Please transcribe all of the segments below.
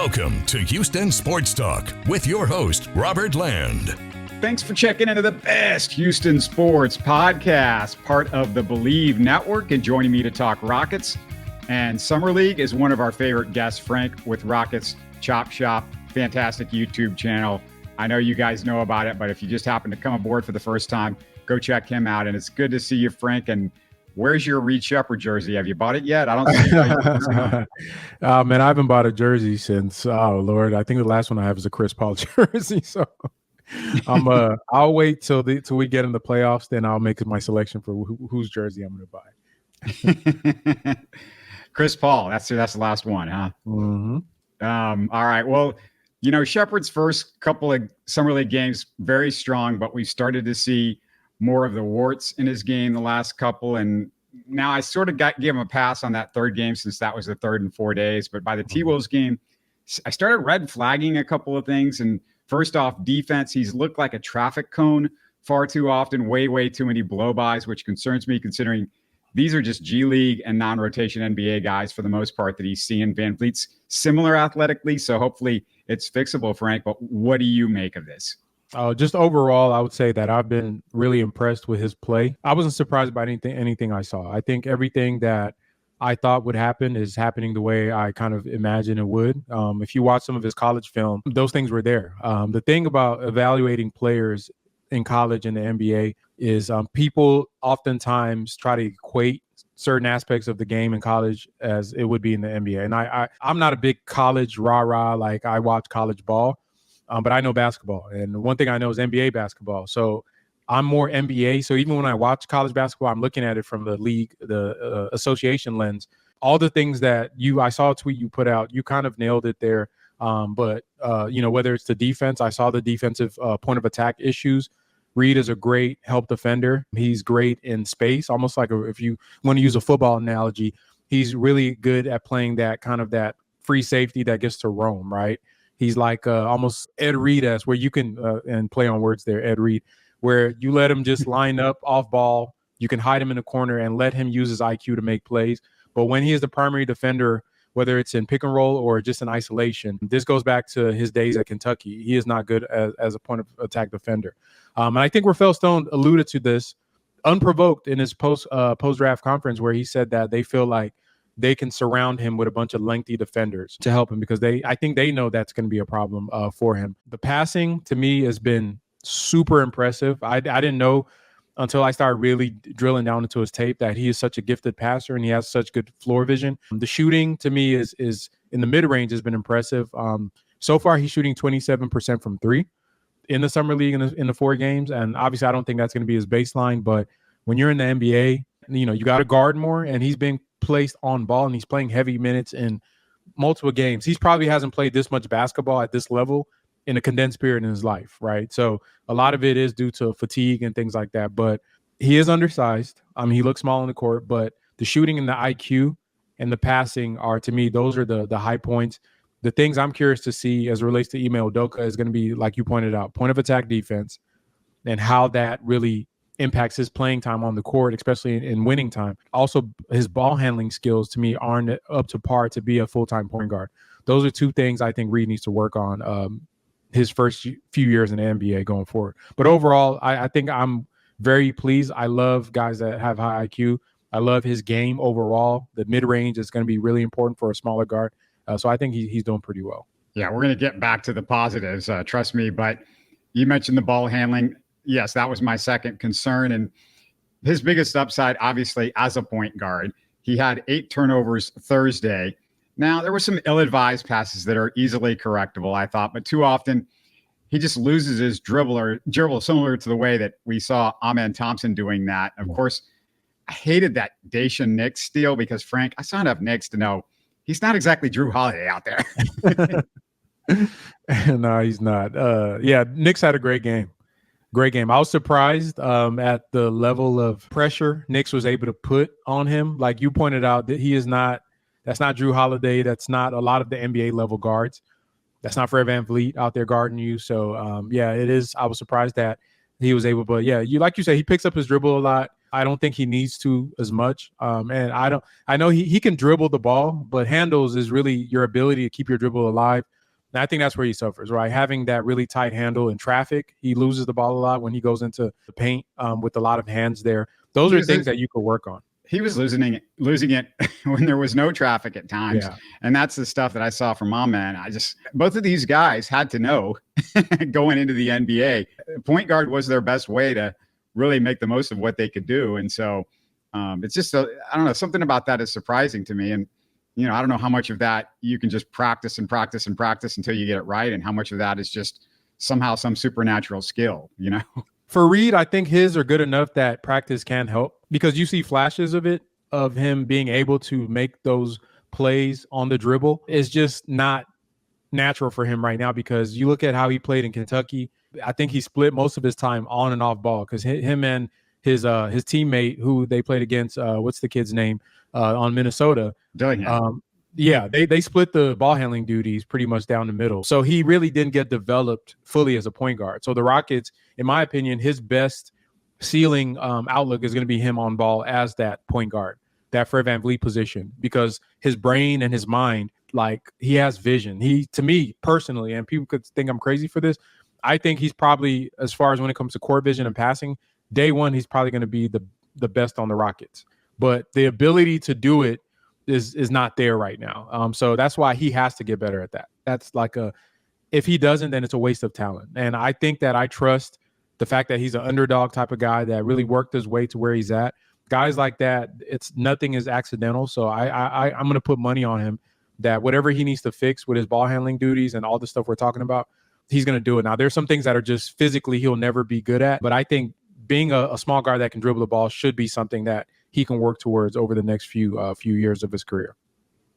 Welcome to Houston Sports Talk with your host, Robert Land. Thanks for checking into the best Houston sports podcast, part of the Bleav Network, and joining me to talk Rockets and Summer League is one of our favorite guests, Frank, with Rockets Chop Shop, fantastic YouTube channel. I know you guys know about it, but if you just happen to come aboard for the first time, go check him out. And it's good to see you, Frank. And where's your Reed Sheppard jersey? Have you bought it yet? I don't see it. Man, I haven't bought a jersey since, oh, Lord, I think the last one I have is a Chris Paul jersey. So I'll wait till we get in the playoffs, then I'll make my selection for whose jersey I'm going to buy. Chris Paul, that's the last one, huh? Mm-hmm. All right. Well, you know, Sheppard's first couple of Summer League games, very strong, but we've started to see more of the warts in his game the last couple. And now I sort of gave him a pass on that third game since that was the third in 4 days. But by the T-Wolves game, I started red flagging a couple of things. And first off, defense, he's looked like a traffic cone far too often, way too many blow-bys, which concerns me considering these are just G League and non-rotation NBA guys for the most part that he's seeing. VanVleet's similar athletically, so hopefully it's fixable, Frank. But what do you make of this? Just overall, I would say that I've been really impressed with his play. I wasn't surprised by anything I saw. I think everything that I thought would happen is happening the way I kind of imagined it would. If you watch some of his college film, those things were there. The thing about evaluating players in college and the NBA is people oftentimes try to equate certain aspects of the game in college as it would be in the NBA. And I'm not a big college rah-rah, like I watch college ball, but I know basketball. And one thing I know is NBA basketball. So I'm more NBA. So even when I watch college basketball, I'm looking at it from the league, the association lens. All the things that I saw a tweet you put out, you kind of nailed it there. But whether it's the defense, I saw the defensive point of attack issues. Reed is a great help defender. He's great in space, almost like if you want to use a football analogy, he's really good at playing that kind of that free safety that gets to roam, right? He's like almost Ed Reed-esque, where you can, and play on words there, Ed Reed, where you let him just line up off ball. You can hide him in the corner and let him use his IQ to make plays. But when he is the primary defender, whether it's in pick and roll or just in isolation, this goes back to his days at Kentucky. He is not good as a point of attack defender. And I think Rafael Stone alluded to this unprovoked in his post-draft conference, where he said that they feel like they can surround him with a bunch of lengthy defenders to help him because I think they know that's going to be a problem for him. The passing to me has been super impressive. I didn't know until I started really drilling down into his tape that he is such a gifted passer and he has such good floor vision. The shooting to me is in the mid-range has been impressive. So far, he's shooting 27% from three in the Summer League in the 4 games. And obviously, I don't think that's going to be his baseline. But when you're in the NBA, you got to guard more, and he's being placed on ball, and he's playing heavy minutes in multiple games. He probably hasn't played this much basketball at this level in a condensed period in his life, right? So a lot of it is due to fatigue and things like that. But he is undersized. He looks small on the court, but the shooting and the IQ and the passing are, to me, those are the high points. The things I'm curious to see as it relates to Ime Udoka is going to be, like you pointed out, point of attack defense and how that really impacts his playing time on the court, especially in winning time. Also, his ball handling skills, to me, aren't up to par to be a full-time point guard. Those are 2 things I think Reed needs to work on his first few years in the NBA going forward. But overall, I think I'm very pleased. I love guys that have high IQ. I love his game overall. The mid-range is going to be really important for a smaller guard. So I think he's doing pretty well. Yeah, we're going to get back to the positives, trust me. But you mentioned the ball handling. Yes, that was my second concern. And his biggest upside, obviously, as a point guard, he had 8 turnovers Thursday. Now, there were some ill-advised passes that are easily correctable, I thought, but too often he just loses his dribble, similar to the way that we saw Amen Thompson doing that. Of course, I hated that Dacian Nix steal because, Frank, I saw enough Nix to know he's not exactly Drew Holiday out there. No, he's not. Nix had a great game. Great game. I was surprised at the level of pressure Nix was able to put on him. Like you pointed out, that he is not. That's not Drew Holiday. That's not a lot of the NBA level guards. That's not Fred VanVleet out there guarding you. So it is. I was surprised that he was able, but like you said, he picks up his dribble a lot. I don't think he needs to as much. And I know he can dribble the ball, but handles is really your ability to keep your dribble alive. And I think that's where he suffers, right? Having that really tight handle in traffic, he loses the ball a lot when he goes into the paint with a lot of hands there. Those are things that you could work on. He was losing it when there was no traffic at times. Yeah. And that's the stuff that I saw from my man. Both of these guys had to know going into the NBA, point guard was their best way to really make the most of what they could do. And so it's just, I don't know, something about that is surprising to me. And, I don't know how much of that you can just practice and practice and practice until you get it right. And how much of that is just somehow some supernatural skill, For Reed, I think his are good enough that practice can help, because you see flashes of him being able to make those plays on the dribble. It's just not natural for him right now, because you look at how he played in Kentucky. I think he split most of his time on and off ball, because him and his teammate who they played against, what's the kid's name on Minnesota? Dillingham. They split the ball handling duties pretty much down the middle. So he really didn't get developed fully as a point guard. So the Rockets, in my opinion, his best ceiling outlook is going to be him on ball as that point guard, that Fred VanVleet position, because his brain and his mind, like, he has vision. To me personally, and people could think I'm crazy for this, I think he's probably, as far as when it comes to court vision and passing, day one, he's probably going to be the best on the Rockets. But the ability to do it is not there right now. So that's why he has to get better at that. That's like if he doesn't, then it's a waste of talent. And I think that I trust the fact that he's an underdog type of guy that really worked his way to where he's at. Guys like that, nothing is accidental. So I'm going to put money on him that whatever he needs to fix with his ball handling duties and all the stuff we're talking about, he's going to do it. Now, there's some things that are just physically he'll never be good at, but I think being a small guard that can dribble the ball should be something that he can work towards over the next few years of his career.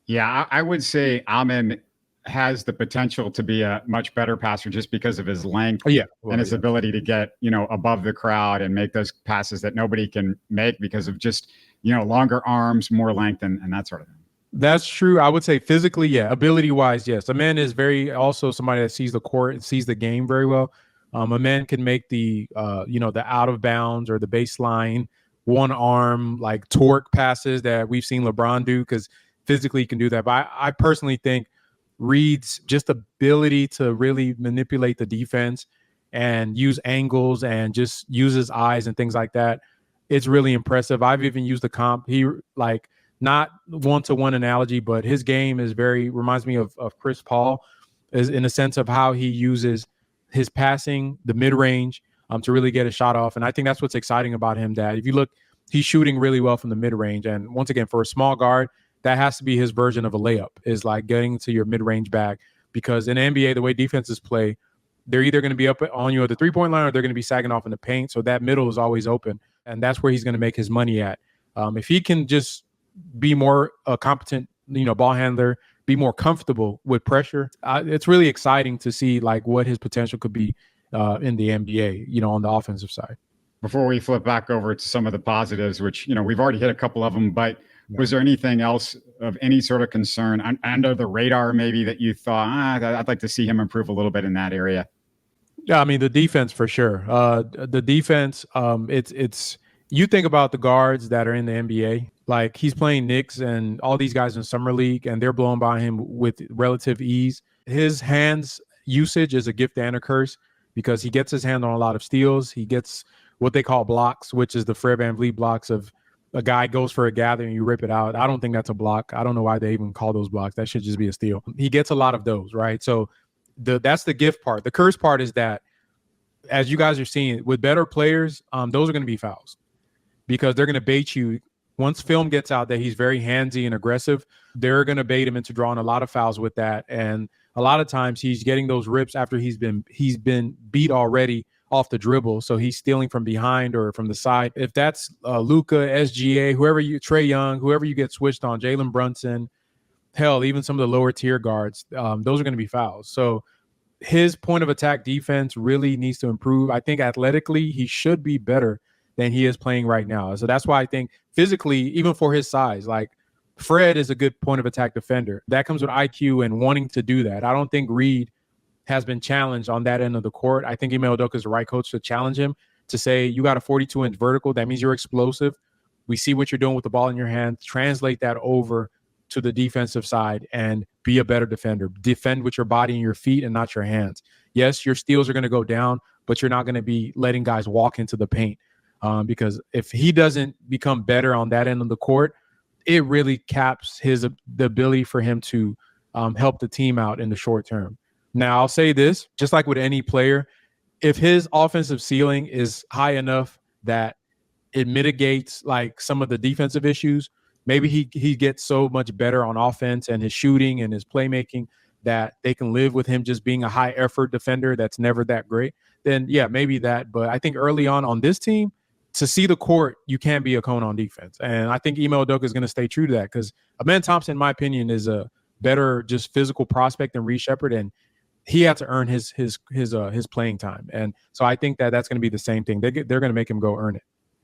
Yeah, I would say Amen has the potential to be a much better passer just because of his length and his ability to get, above the crowd and make those passes that nobody can make because of just, longer arms, more length and that sort of thing. That's true. I would say physically, yeah. Ability wise, yes. A man is also somebody that sees the court and sees the game very well. A man can make the out of bounds or the baseline one arm, like torque passes that we've seen LeBron do, because physically he can do that. But I personally think Reed's just ability to really manipulate the defense and use angles and just use his eyes and things like that, it's really impressive. I've even used the comp. He, like, not one-to-one analogy, but his game reminds me of Chris Paul, is in a sense of how he uses his passing, the mid-range, to really get a shot off. And I think that's what's exciting about him, that if you look, he's shooting really well from the mid-range. And once again, for a small guard, that has to be his version of a layup, is like getting to your mid-range bag. Because in the NBA, the way defenses play, they're either going to be up on you at the three-point line or they're going to be sagging off in the paint. So that middle is always open. And that's where he's going to make his money at. If he can just be more competent, ball handler, be more comfortable with pressure, it's really exciting to see like what his potential could be in the NBA, on the offensive side. Before we flip back over to some of the positives, which, we've already hit a couple of them, but was there anything else of any sort of concern under the radar maybe that you thought, I'd like to see him improve a little bit in that area? Yeah, I mean, the defense for sure. The defense, it's you think about the guards that are in the NBA, like he's playing Knicks and all these guys in summer league, and they're blowing by him with relative ease. His hands usage is a gift and a curse, because he gets his hand on a lot of steals. He gets what they call blocks, which is the Fred VanVleet blocks of a guy goes for a gather and you rip it out. I don't think that's a block. I don't know why they even call those blocks. That should just be a steal. He gets a lot of those, right? So that's the gift part. The curse part is that, as you guys are seeing, with better players, those are going to be fouls, because they're going to bait you. Once film gets out that he's very handsy and aggressive, they're going to bait him into drawing a lot of fouls with that. And a lot of times he's getting those rips after he's been beat already off the dribble. So he's stealing from behind or from the side. If that's Luka, SGA, Trae Young, whoever you get switched on, Jalen Brunson, hell, even some of the lower tier guards, those are going to be fouls. So his point of attack defense really needs to improve. I think athletically he should be better than he is playing right now. So that's why I think physically, even for his size, like Fred is a good point of attack defender. That comes with IQ and wanting to do that. I don't think Reed has been challenged on that end of the court. I think Ime Udoka is the right coach to challenge him, to say, you got a 42-inch vertical. That means you're explosive. We see what you're doing with the ball in your hand. Translate that over to the defensive side and be a better defender. Defend with your body and your feet and not your hands. Yes, your steals are going to go down, but you're not going to be letting guys walk into the paint. Because if he doesn't become better on that end of the court, it really caps the ability for him to help the team out in the short term. Now, I'll say this, just like with any player, if his offensive ceiling is high enough that it mitigates like some of the defensive issues, maybe he gets so much better on offense and his shooting and his playmaking that they can live with him just being a high effort defender that's never that great, then yeah, maybe that. But I think early on this team, to see the court, you can't be a cone on defense. And I think Ime Udoka is going to stay true to that because Amen Thompson, in my opinion, is a better just physical prospect than Reed Sheppard, and he had to earn his playing time. And so I think that's going to be the same thing. They're going to make him go earn it.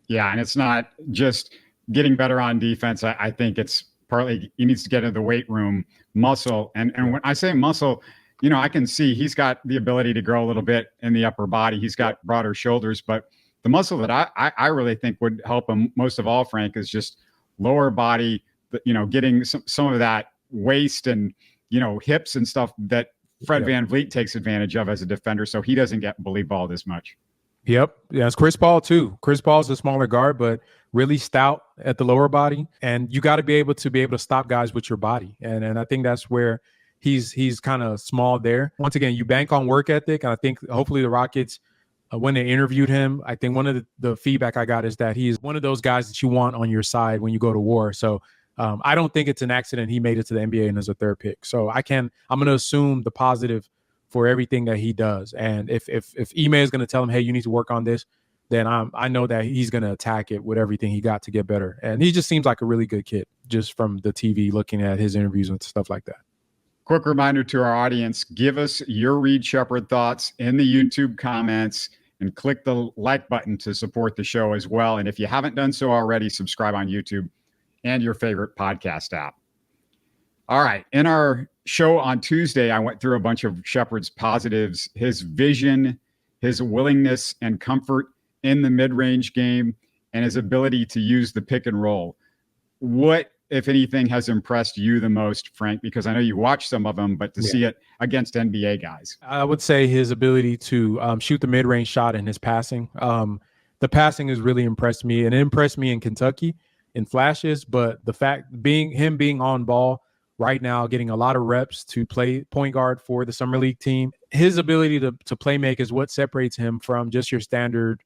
Yeah, and it's not just getting better on defense. I think it's partly he needs to get into the weight room, muscle. And when I say muscle, I can see he's got the ability to grow a little bit in the upper body. He's got broader shoulders, but the muscle that I really think would help him most of all, Frank, is just lower body, getting some of that waist and, hips and stuff that Fred VanVleet takes advantage of as a defender, so he doesn't get Bleav balled as much. Yep. Yeah, it's Chris Paul too. Chris Paul's a smaller guard, but really stout at the lower body. And you got to be able to stop guys with your body. And I think that's where he's kind of small there. Once again, you bank on work ethic. And I think hopefully the Rockets, when they interviewed him, I think one of the feedback I got is that he's one of those guys that you want on your side when you go to war. So I don't think it's an accident he made it to the NBA and as a third pick. So I'm going to assume the positive for everything that he does. And if Ime is going to tell him, hey, you need to work on this, then I know that he's going to attack it with everything he got to get better. And he just seems like a really good kid just from the TV, looking at his interviews and stuff like that. Quick reminder to our audience, give us your Reed Sheppard thoughts in the YouTube comments and click the like button to support the show as well. And if you haven't done so already, subscribe on YouTube and your favorite podcast app. All right. In our show on Tuesday, I went through a bunch of Sheppard's positives, his vision, his willingness and comfort in the mid-range game, and his ability to use the pick and roll. What, if anything, has impressed you the most, Frank? Because I know you watched some of them, but to see it against NBA guys. I would say his ability to shoot the mid-range shot and his passing. The passing has really impressed me, and it impressed me in Kentucky in flashes, but the fact being on ball right now, getting a lot of reps to play point guard for the Summer League team, his ability to play make is what separates him from just your standard,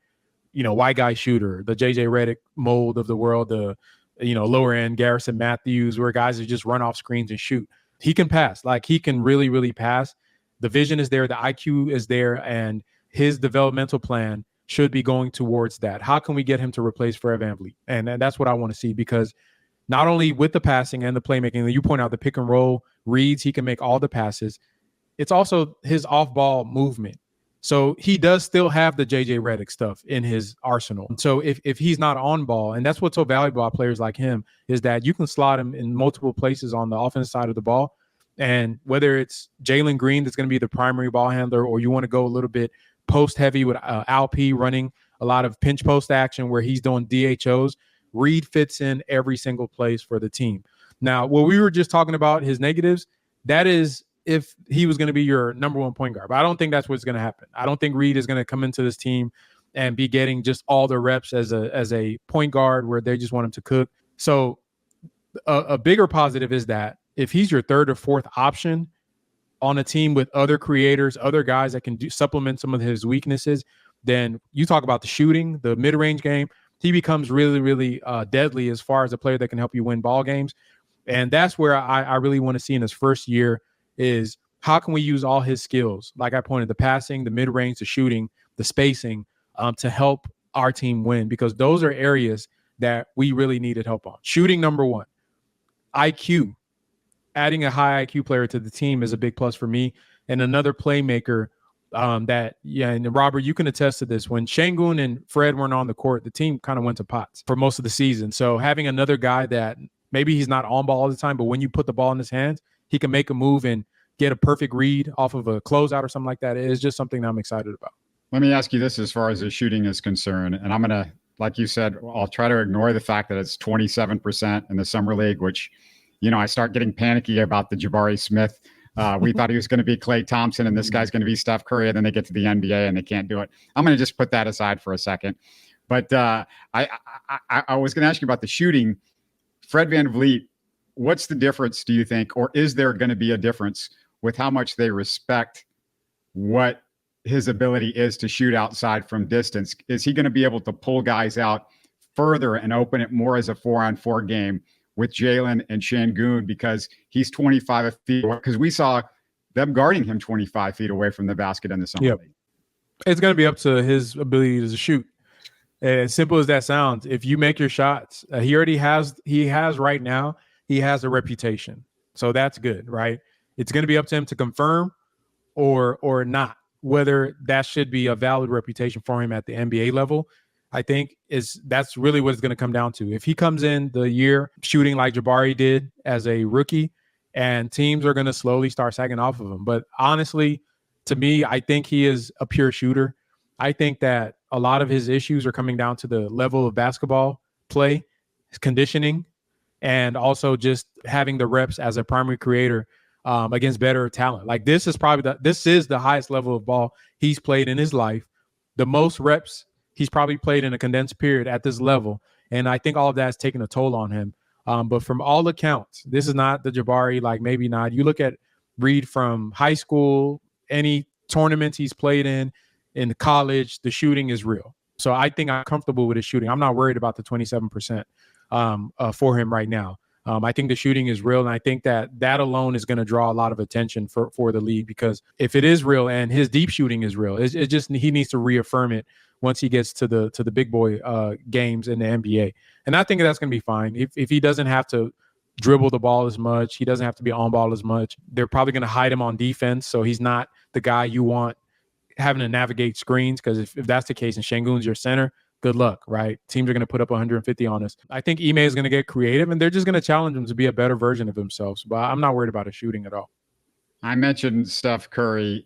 white guy shooter, the JJ Redick mold of the world, the lower end Garrison Matthews, where guys are just run off screens and shoot. He can pass. Like, he can really, really pass. The vision is there. The IQ is there. And his developmental plan should be going towards that. How can we get him to replace Fred VanVleet? And that's what I want to see, because not only with the passing and the playmaking, you point out the pick and roll reads, he can make all the passes. It's also his off-ball movement. So he does still have the JJ Redick stuff in his arsenal. So if he's not on ball, and that's what's so valuable about players like him, is that you can slot him in multiple places on the offensive side of the ball. And whether it's Jalen Green that's going to be the primary ball handler, or you want to go a little bit post heavy with Al P running a lot of pinch post action where he's doing DHOs, Reed fits in every single place for the team. Now, what we were just talking about, his negatives, that is if he was going to be your number one point guard. But I don't think that's what's going to happen. I don't think Reed is going to come into this team and be getting just all the reps as a point guard where they just want him to cook. So a bigger positive is that if he's your third or fourth option on a team with other creators, other guys that can supplement some of his weaknesses, then you talk about the shooting, the mid-range game, he becomes really, really deadly as far as a player that can help you win ball games. And that's where I really want to see in his first year is how can we use all his skills? Like I pointed, the passing, the mid-range, the shooting, the spacing to help our team win, because those are areas that we really needed help on. Shooting, number one. IQ. Adding a high IQ player to the team is a big plus for me. And another playmaker and Robert, you can attest to this. When Şengün and Fred weren't on the court, the team kind of went to pots for most of the season. So having another guy that maybe he's not on ball all the time, but when you put the ball in his hands, he can make a move and get a perfect read off of a closeout or something like that. It is just something that I'm excited about. Let me ask you this as far as his shooting is concerned. And I'm going to, like you said, I'll try to ignore the fact that it's 27% in the Summer League, which I start getting panicky about the Jabari Smith. We thought he was going to be Klay Thompson, and this guy's going to be Steph Curry, and then they get to the NBA and they can't do it. I'm going to just put that aside for a second. But I was going to ask you about the shooting. Fred VanVleet, what's the difference, do you think, or is there going to be a difference with how much they respect what his ability is to shoot outside from distance? Is he going to be able to pull guys out further and open it more as a 4-on-4 game with Jalen and Şengün, because he's 25 feet away? Because we saw them guarding him 25 feet away from the basket in the summer league. It's going to be up to his ability to shoot. As simple as that sounds, if you make your shots, he has right now, he has a reputation. So that's good, right? It's going to be up to him to confirm or not, whether that should be a valid reputation for him at the NBA level. I think that's really what it's going to come down to. If he comes in the year shooting like Jabari did as a rookie, and teams are going to slowly start sagging off of him. But honestly, to me, I think he is a pure shooter. I think that a lot of his issues are coming down to the level of basketball play, his conditioning, and also just having the reps as a primary creator against better talent. Like this is the highest level of ball he's played in his life. The most reps he's probably played in a condensed period at this level. And I think all of that has taken a toll on him. But from all accounts, this is not the Jabari, like maybe not. You look at Reed from high school, any tournaments he's played in college, the shooting is real. So I think I'm comfortable with his shooting. I'm not worried about the 27% for him right now. I think the shooting is real, and I think that alone is going to draw a lot of attention for the league, because if it is real and his deep shooting is real, it just he needs to reaffirm it once he gets to the big boy games in the NBA. And I think that's going to be fine. If he doesn't have to dribble the ball as much, he doesn't have to be on ball as much. They're probably going to hide him on defense, so he's not the guy you want having to navigate screens, because if that's the case and Şengün's your center, good luck, right? Teams are going to put up 150 on us. I think Ime is going to get creative, and they're just going to challenge him to be a better version of themselves. But I'm not worried about his shooting at all. I mentioned Steph Curry.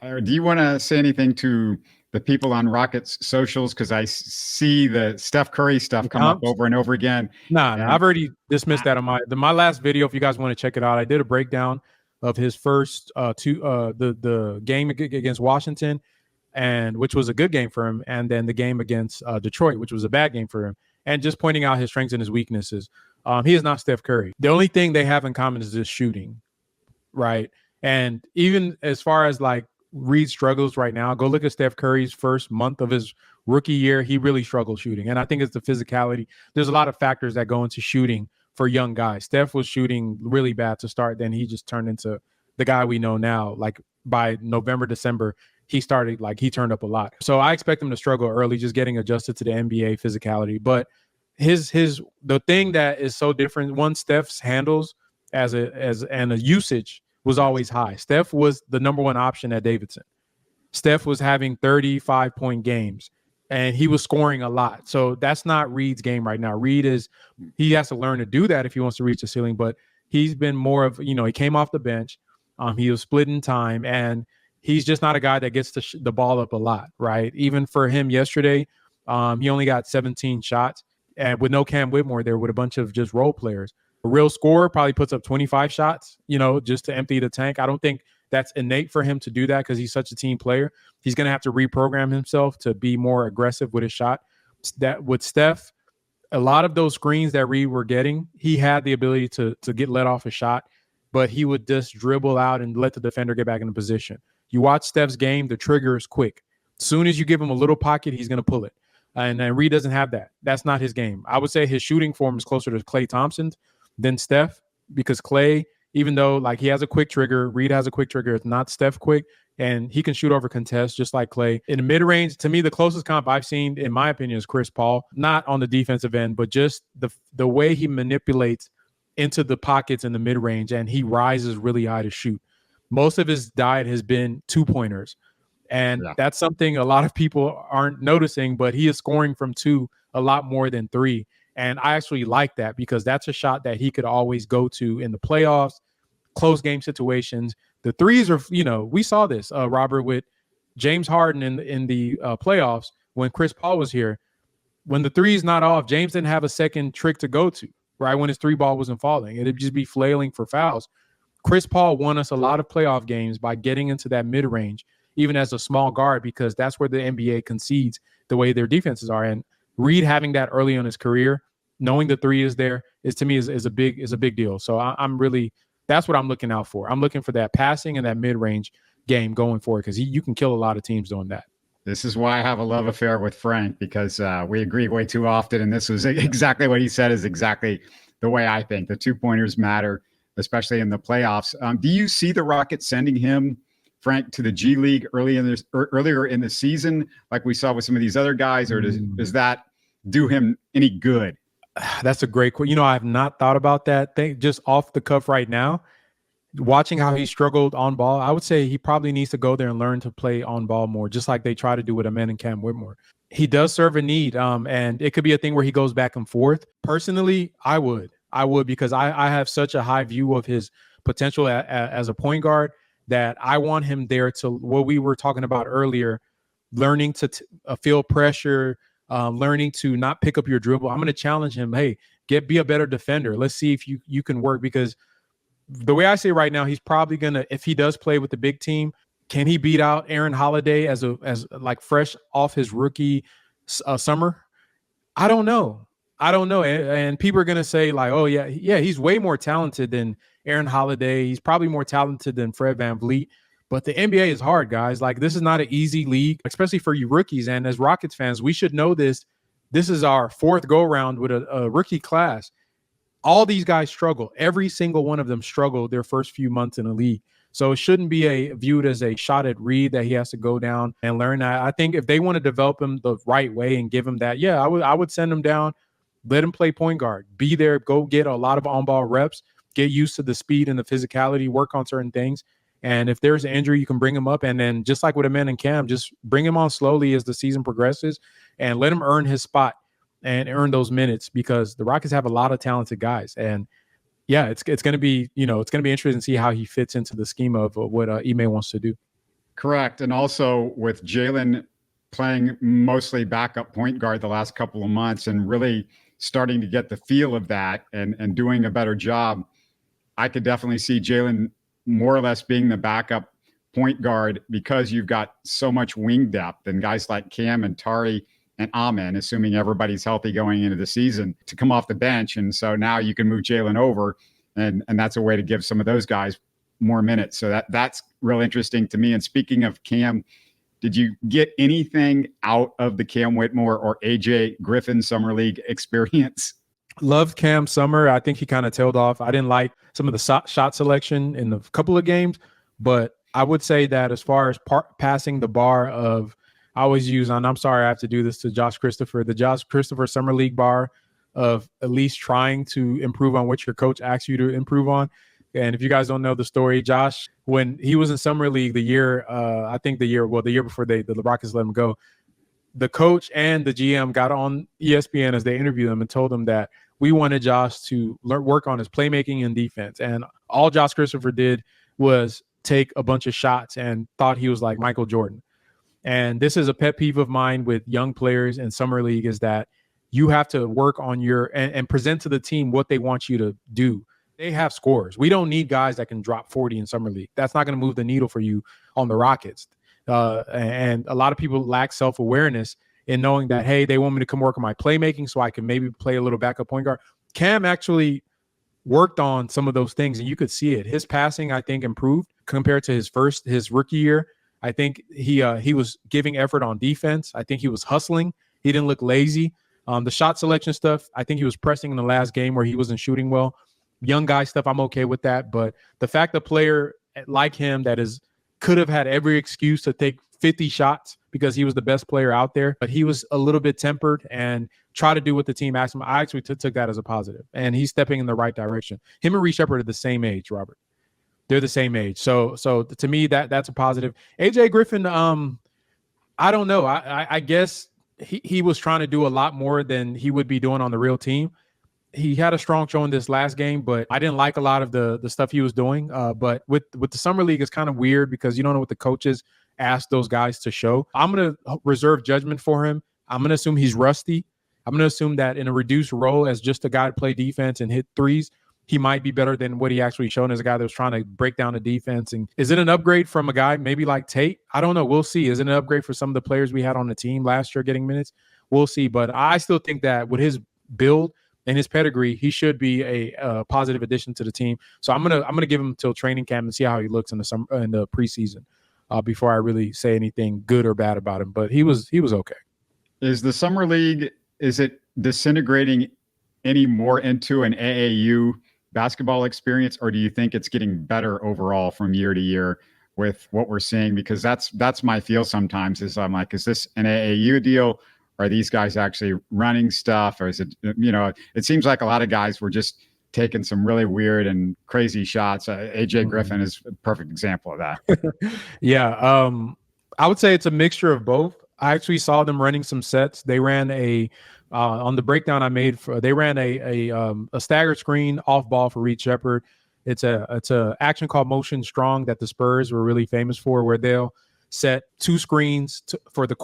Do you want to say anything to the people on Rockets socials? Because I see the Steph Curry stuff come up over and over again. No, I've already dismissed that on my last video. If you guys want to check it out, I did a breakdown of his first the game against Washington, and which was a good game for him, and then the game against Detroit, which was a bad game for him, and just pointing out his strengths and his weaknesses. He is not Steph Curry. The only thing they have in common is this shooting, right? And even as far as like Reed struggles right now, go look at Steph Curry's first month of his rookie year. He really struggled shooting, and I think it's the physicality. There's a lot of factors that go into shooting for young guys. Steph was shooting really bad to start, then he just turned into the guy we know now. Like by November, December, he turned up a lot. So I expect him to struggle early, just getting adjusted to the NBA physicality. But the thing that is so different, one, Steph's handles and a usage was always high. Steph was the number one option at Davidson. Steph was having 35-point games, and he was scoring a lot. So that's not Reed's game right now. He has to learn to do that if he wants to reach the ceiling, but he's been more of, he came off the bench. He was splitting time, and he's just not a guy that gets the ball up a lot, right? Even for him yesterday, he only got 17 shots, and with no Cam Whitmore there, with a bunch of just role players. A real scorer probably puts up 25 shots, just to empty the tank. I don't think that's innate for him to do that, because he's such a team player. He's going to have to reprogram himself to be more aggressive with his shot. That with Steph, a lot of those screens that Reed were getting, he had the ability to get let off a shot, but he would just dribble out and let the defender get back in the position. You watch Steph's game, the trigger is quick. As soon as you give him a little pocket, he's going to pull it. And Reed doesn't have that. That's not his game. I would say his shooting form is closer to Klay Thompson's than Steph, because Klay, even though like he has a quick trigger, Reed has a quick trigger. It's not Steph quick, and he can shoot over contests just like Klay. In the mid-range, to me, the closest comp I've seen, in my opinion, is Chris Paul. Not on the defensive end, but just the way he manipulates into the pockets in the mid-range, and he rises really high to shoot. Most of his diet has been two-pointers, and that's something a lot of people aren't noticing, but he is scoring from two a lot more than three. And I actually like that, because that's a shot that he could always go to in the playoffs, close game situations. The threes are, we saw this, Robert, with James Harden in the playoffs when Chris Paul was here. When the three's not off, James didn't have a second trick to go to. right when his 3-ball wasn't falling. It'd just be flailing for fouls. Chris Paul won us a lot of playoff games by getting into that mid-range, even as a small guard, because that's where the NBA concedes the way their defenses are. And Reed having that early in his career, knowing the 3 is there, is to me is a big deal. So I'm really, that's what I'm looking out for. I'm looking for that passing and that mid-range game going forward, because you can kill a lot of teams doing that. This is why I have a love affair with Frank, because we agree way too often. And this was exactly what he said is exactly the way I think. The 2-pointers matter, especially in the playoffs. Do you see the Rockets sending him, Frank, to the G League earlier in the season, like we saw with some of these other guys, or does that do him any good? That's a great question. I have not thought about that thing just off the cuff right now. Watching how he struggled on ball, I would say he probably needs to go there and learn to play on ball more, just like they try to do with a man and Cam Whitmore. He does serve a need, and it could be a thing where he goes back and forth. Personally, I would because I have such a high view of his potential as a point guard that I want him there to what we were talking about earlier, learning to feel pressure, learning to not pick up your dribble. I'm going to challenge him. Hey, be a better defender. Let's see if you can work, because the way I say right now, he's probably going to, if he does play with the big team, can he beat out Aaron Holiday as like fresh off his rookie summer? I don't know. And people are going to say like, oh yeah, he's way more talented than Aaron Holiday. He's probably more talented than Fred VanVleet. But the NBA is hard, guys. Like, this is not an easy league, especially for you rookies. And as Rockets fans, we should know this. This is our 4th go-around with a rookie class. All these guys struggle. Every single one of them struggled their first few months in the league. So it shouldn't be viewed as a shot at Reed that he has to go down and learn. I think if they want to develop him the right way and give him that, I would send him down, let him play point guard, be there, go get a lot of on-ball reps, get used to the speed and the physicality, work on certain things. And if there's an injury, you can bring him up. And then just like with a man and Cam, just bring him on slowly as the season progresses and let him earn his spot and earn those minutes, because the Rockets have a lot of talented guys. And yeah, it's going to be, it's going to be interesting to see how he fits into the scheme of what Ime wants to do. Correct. And also with Jalen playing mostly backup point guard the last couple of months and really starting to get the feel of that and doing a better job, I could definitely see Jalen more or less being the backup point guard, because you've got so much wing depth and guys like Cam and Tari and Amen, assuming everybody's healthy going into the season, to come off the bench. And so now you can move Jalen over, and that's a way to give some of those guys more minutes. So that's real interesting to me. And speaking of Cam, did you get anything out of the Cam Whitmore or AJ Griffin Summer League experience? Loved Cam Summer. I think he kind of tailed off. I didn't like some of the shot selection in the couple of games, but I would say that as far as passing the bar of, I always use, and I'm sorry I have to do this to Josh Christopher, the Josh Christopher Summer League bar of at least trying to improve on what your coach asks you to improve on. And if you guys don't know the story, Josh, when he was in Summer League the year before the Rockets let him go, the coach and the GM got on ESPN as they interviewed him and told him that we wanted Josh to work on his playmaking and defense. And all Josh Christopher did was take a bunch of shots and thought he was like Michael Jordan. And this is a pet peeve of mine with young players in Summer League, is that you have to work on and present to the team what they want you to do. They have scores. We don't need guys that can drop 40 in Summer League. That's not going to move the needle for you on the Rockets. And a lot of people lack self-awareness in knowing that, hey, they want me to come work on my playmaking so I can maybe play a little backup point guard. Cam actually worked on some of those things, and you could see it. His passing, I think, improved compared to his rookie year. I think he was giving effort on defense. I think he was hustling. He didn't look lazy. The shot selection stuff, I think he was pressing in the last game where he wasn't shooting well. Young guy stuff, I'm okay with that. But the fact a player like him could have had every excuse to take 50 shots because he was the best player out there, but he was a little bit tempered and tried to do what the team asked him. I actually took that as a positive, and he's stepping in the right direction. Him and Reed Sheppard are the same age, Robert. They're the same age. So to me, that's a positive. AJ Griffin, I don't know. I guess he was trying to do a lot more than he would be doing on the real team. He had a strong showing this last game, but I didn't like a lot of the stuff he was doing. But with the Summer League, it's kind of weird because you don't know what the coaches ask those guys to show. I'm going to reserve judgment for him. I'm going to assume he's rusty. I'm going to assume that in a reduced role as just a guy to play defense and hit threes, he might be better than what he actually shown as a guy that was trying to break down the defense. And is it an upgrade from a guy maybe like Tate? I don't know. We'll see. Is it an upgrade for some of the players we had on the team last year getting minutes? We'll see. But I still think that with his build and his pedigree, he should be a positive addition to the team. So I'm gonna give him till training camp and see how he looks in the preseason before I really say anything good or bad about him. But he was okay. Is the summer league, is it disintegrating any more into an AAU basketball experience, or do you think it's getting better overall from year to year with what we're seeing? Because that's my feel sometimes is I'm like, is this an AAU deal? Are these guys actually running stuff? Or is it, it seems like a lot of guys were just taking some really weird and crazy shots. AJ Griffin is a perfect example of that. Yeah. I would say it's a mixture of both. I actually saw them running some sets. They ran on the breakdown I made, they ran a staggered screen off ball for Reed Sheppard. It's a action called motion strong that the Spurs were really famous for, where they'll set two screens for the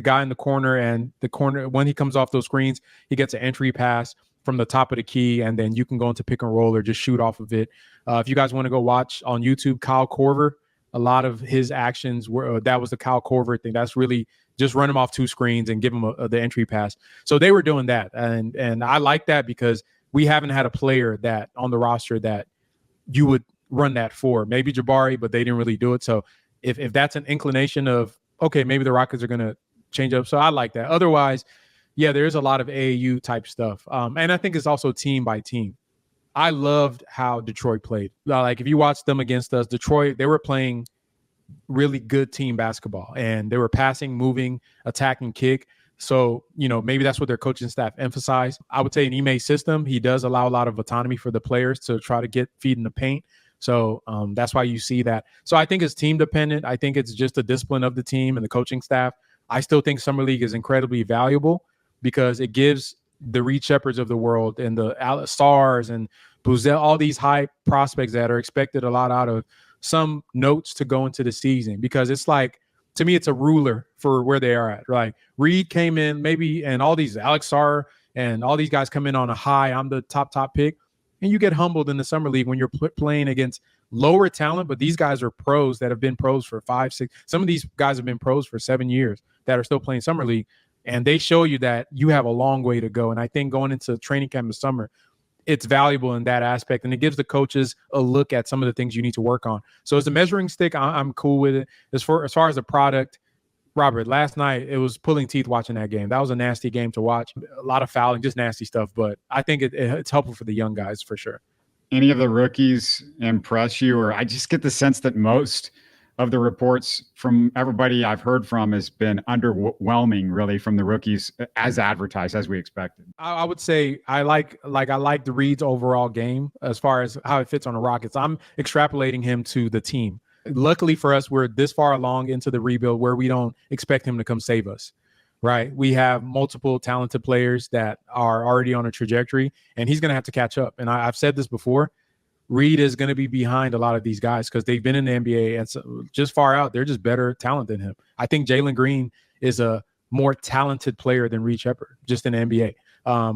guy in the corner, and the corner, when he comes off those screens, he gets an entry pass from the top of the key, and then you can go into pick and roll or just shoot off of it. If you guys want to go watch on YouTube, Kyle Korver, a lot of his actions were that was the Kyle Korver thing. That's really just run him off two screens and give him the entry pass. So they were doing that, and I like that because we haven't had a player that on the roster that you would run that for. Maybe Jabari, but they didn't really do it. So if that's an inclination of, okay, maybe the Rockets are going to change up. So I like that. Otherwise, yeah, there's a lot of AAU type stuff. And I think it's also team by team. I loved how Detroit played. Like if you watch them against us, Detroit, they were playing really good team basketball, and they were passing, moving, attacking, kick. So, maybe that's what their coaching staff emphasized. I would say in Ime's system, he does allow a lot of autonomy for the players to try to feed in the paint. So that's why you see that. So I think it's team dependent. I think it's just the discipline of the team and the coaching staff. I still think Summer League is incredibly valuable because it gives the Reed Sheppards of the world and the Stars and Buzel, all these high prospects that are expected a lot out of, some notes to go into the season, because it's like, to me, it's a ruler for where they are at. Like Reed came in maybe, and all these Alex Sarr and all these guys come in on a high. I'm the top pick. And you get humbled in the Summer League when you're playing against lower talent, but these guys are pros that have been pros for 5, 6. Some of these guys have been pros for 7 years that are still playing Summer League, and they show you that you have a long way to go. And I think going into training camp in the summer, it's valuable in that aspect, and it gives the coaches a look at some of the things you need to work on. So as a measuring stick, I'm cool with it. As far as the product, Robert, last night it was pulling teeth watching that game. That was a nasty game to watch. A lot of fouling, just nasty stuff. But I think it's helpful for the young guys for sure. Any of the rookies impress you? Or I just get the sense that most of the reports from everybody I've heard from has been underwhelming, really, from the rookies as advertised, as we expected. I would say I like the Reed's overall game as far as how it fits on the Rockets. I'm extrapolating him to the team. Luckily for us, we're this far along into the rebuild where we don't expect him to come save us, right? We have multiple talented players that are already on a trajectory, and he's going to have to catch up. And I've said this before, Reed is going to be behind a lot of these guys because they've been in the NBA and so just far out. They're just better talent than him. I think Jalen Green is a more talented player than Reed Sheppard, just in the NBA.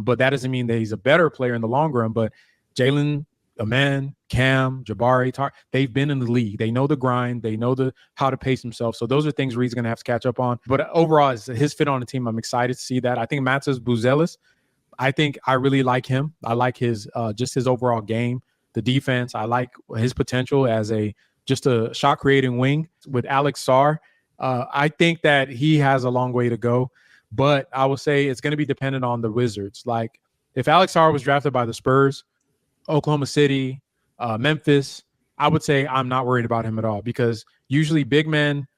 But that doesn't mean that he's a better player in the long run. But Jalen, Amen, Cam, Jabari, they've been in the league. They know the grind. They know how to pace themselves. So those are things Reed's going to have to catch up on. But overall, his fit on the team, I'm excited to see that. I think Matas Buzelis, I think I really like him. I like his just his overall game. The defense, I like his potential as just a shot creating wing with Alex Sarr. I think that he has a long way to go, but I will say it's going to be dependent on the Wizards. Like if Alex Sarr was drafted by the Spurs, Oklahoma City, Memphis, I would say I'm not worried about him at all, because usually big men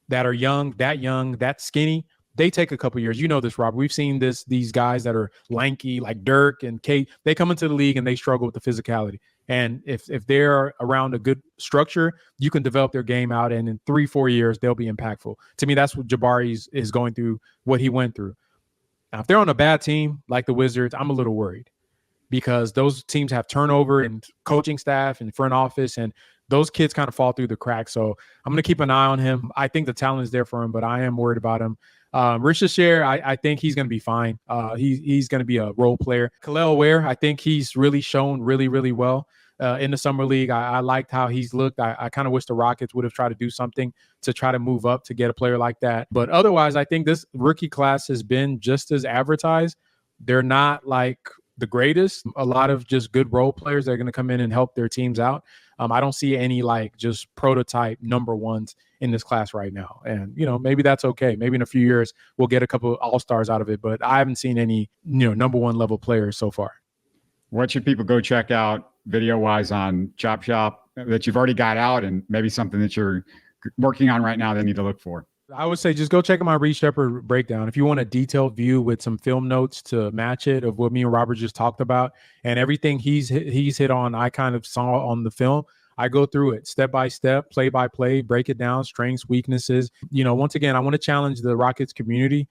that are young, that skinny, they take a couple years. You know this, Rob. We've seen these guys that are lanky like Dirk and Kate, they come into the league and they struggle with the physicality. And if they're around a good structure, you can develop their game out, and in 3-4 years, they'll be impactful. To me, that's what Jabari is going through, what he went through. Now, if they're on a bad team like the Wizards, I'm a little worried, because those teams have turnover in coaching staff and front office, and those kids kind of fall through the cracks. So I'm going to keep an eye on him. I think the talent is there for him, but I am worried about him. Richard, I think he's going to be fine. He's going to be a role player. Khalil Ware, I think he's really shown really, really well in the summer league. I liked how he's looked. I kind of wish the Rockets would have tried to do something to try to move up to get a player like that. But otherwise, I think this rookie class has been just as advertised. They're not like the greatest. A lot of just good role players that are going to come in and help their teams out. I don't see any like just prototype number ones in this class right now. And, maybe that's okay. Maybe in a few years we'll get a couple of all-stars out of it, but I haven't seen any, number one level players so far. What should people go check out video-wise on Chop Shop that you've already got out, and maybe something that you're working on right now they need to look for? I would say just go check out my Reed Sheppard breakdown. If you want a detailed view with some film notes to match it of what me and Robert just talked about, and everything he's hit on, I kind of saw on the film. I go through it step by step, play by play, break it down, strengths, weaknesses. Once again, I want to challenge the Rockets community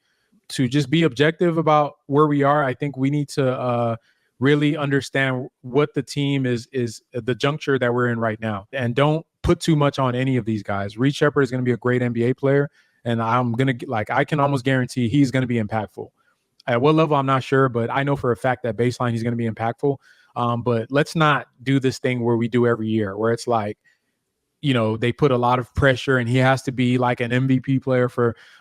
to just be objective about where we are. I think we need to really understand what the team is the juncture that we're in right now, and don't put too much on any of these guys. Reed Sheppard is going to be a great NBA player, and I can almost guarantee he's going to be impactful. At what level, I'm not sure, but I know for a fact that baseline he's going to be impactful. But let's not do this thing where we do every year, where it's like, they put a lot of pressure and he has to be like an MVP player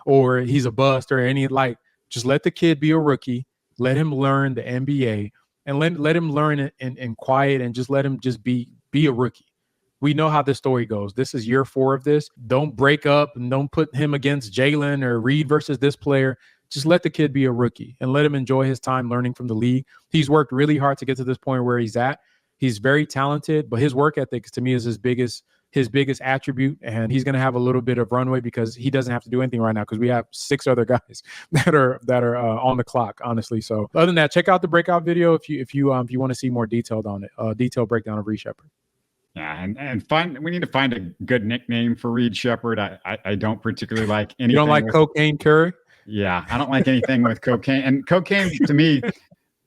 or he's a bust or just let the kid be a rookie, let him learn the NBA, and let him learn it in quiet, and just let him just be a rookie. We know how this story goes. This is year 4 of this. Don't break up and don't put him against Jalen or Reed versus this player. Just let the kid be a rookie and let him enjoy his time learning from the league. He's worked really hard to get to this point where he's at. He's very talented, but his work ethic to me is his biggest attribute, and he's going to have a little bit of runway because he doesn't have to do anything right now because we have 6 other guys that are on the clock, honestly. So other than that, check out the breakout video if you want to see more detailed on it, detailed breakdown of Reed Sheppard. Yeah, and we need to find a good nickname for Reed Sheppard. I don't particularly like anything. You don't like Cocaine Curry? Yeah, I don't like anything with cocaine. And cocaine to me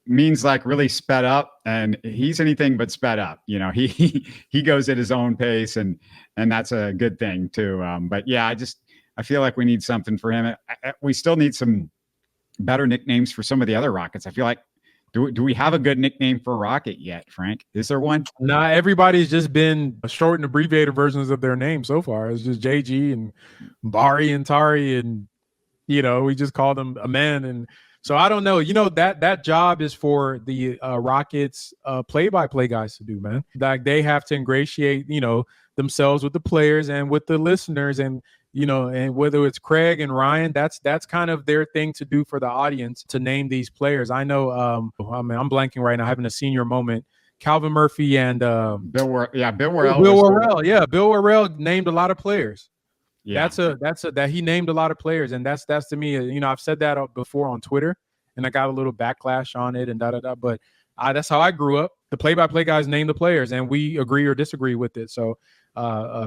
means like really sped up, and he's anything but sped up. He goes at his own pace, and that's a good thing too. But yeah, I feel like we need something for him. We still need some better nicknames for some of the other Rockets. I feel like do we have a good nickname for Rocket yet, Frank? Is there one? Nah, everybody's just been short and abbreviated versions of their name so far. It's just JG and Bari and Tari, and we just call them a man. And so I don't know. That job is for the Rockets play-by-play guys to do, man. Like they have to ingratiate, themselves with the players and with the listeners, and and whether it's Craig and Ryan, that's kind of their thing to do for the audience, to name these players. I know I'm blanking right now, having a senior moment. Calvin Murphy and Bill Worrell. Bill Worrell named a lot of players. Yeah. That he named a lot of players, and that's to me, I've said that before on Twitter, and I got a little backlash on it and but that's how I grew up. The play-by-play guys name the players, and we agree or disagree with it. So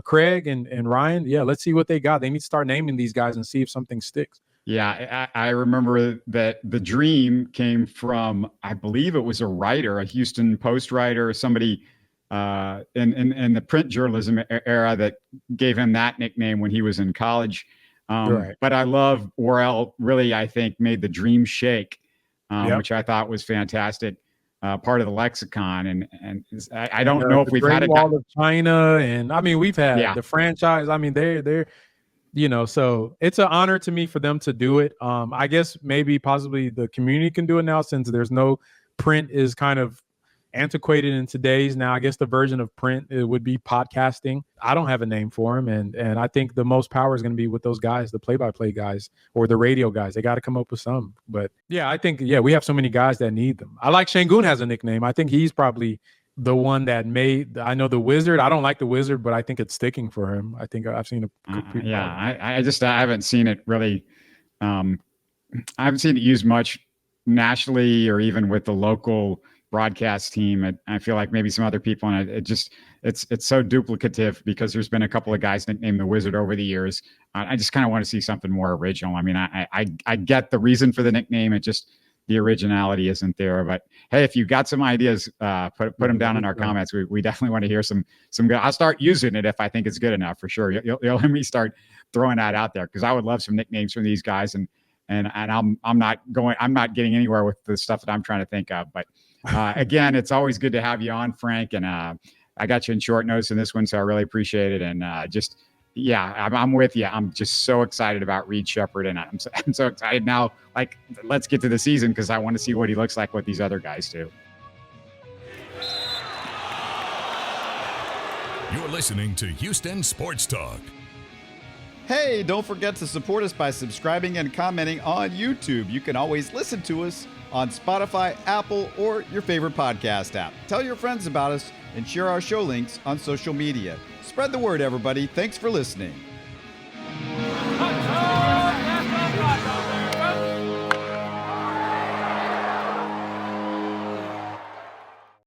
Craig and Ryan, let's see what they got. They need to start naming these guys and see if something sticks. Yeah, I remember that the dream came from, I believe it was a writer, a Houston Post writer, somebody in the print journalism era that gave him that nickname when he was in college. Right. But I love Worrell, really, I think, made the dream shake, which I thought was fantastic. Part of the lexicon, and I don't know if we've had a Wall of China, and I mean we've had the franchise. I mean they're so it's an honor to me for them to do it. I guess maybe possibly the community can do it now, since there's no print is kind of antiquated in today's. Now I guess the version of print, it would be podcasting. I don't have a name for him, and I think the most power is going to be with those guys, the play-by-play guys or the radio guys. They got to come up with some. But yeah, I think we have so many guys that need them. I like Şengün has a nickname. I think he's probably the one that made. I know the Wizard. I don't like the Wizard, but I think it's sticking for him. I think I've seen it. I haven't seen it really. I haven't seen it used much nationally or even with the local broadcast team. I feel like maybe some other people, and it's so duplicative because there's been a couple of guys nicknamed the Wizard over the years. I just kind of want to see something more original. I mean, I get the reason for the nickname. It just, the originality isn't there. But hey, if you've got some ideas, put them down in our comments. We definitely want to hear some good. I'll start using it if I think it's good enough, for sure. You'll let me start throwing that out there, because I would love some nicknames from these guys, and and I'm not getting anywhere with the stuff that I'm trying to think of. But again, it's always good to have you on, Frank, and I got you in short notice in this one, so I really appreciate it. And I'm with you. I'm just so excited about Reed Sheppard, and I'm so excited now. Like, let's get to the season because I want to see what he looks like, what these other guys do. You're listening to Houston Sports Talk. Hey, don't forget to support us by subscribing and commenting on YouTube. You can always listen to us on Spotify, Apple, or your favorite podcast app. Tell your friends about us and share our show links on social media. Spread the word, everybody. Thanks for listening.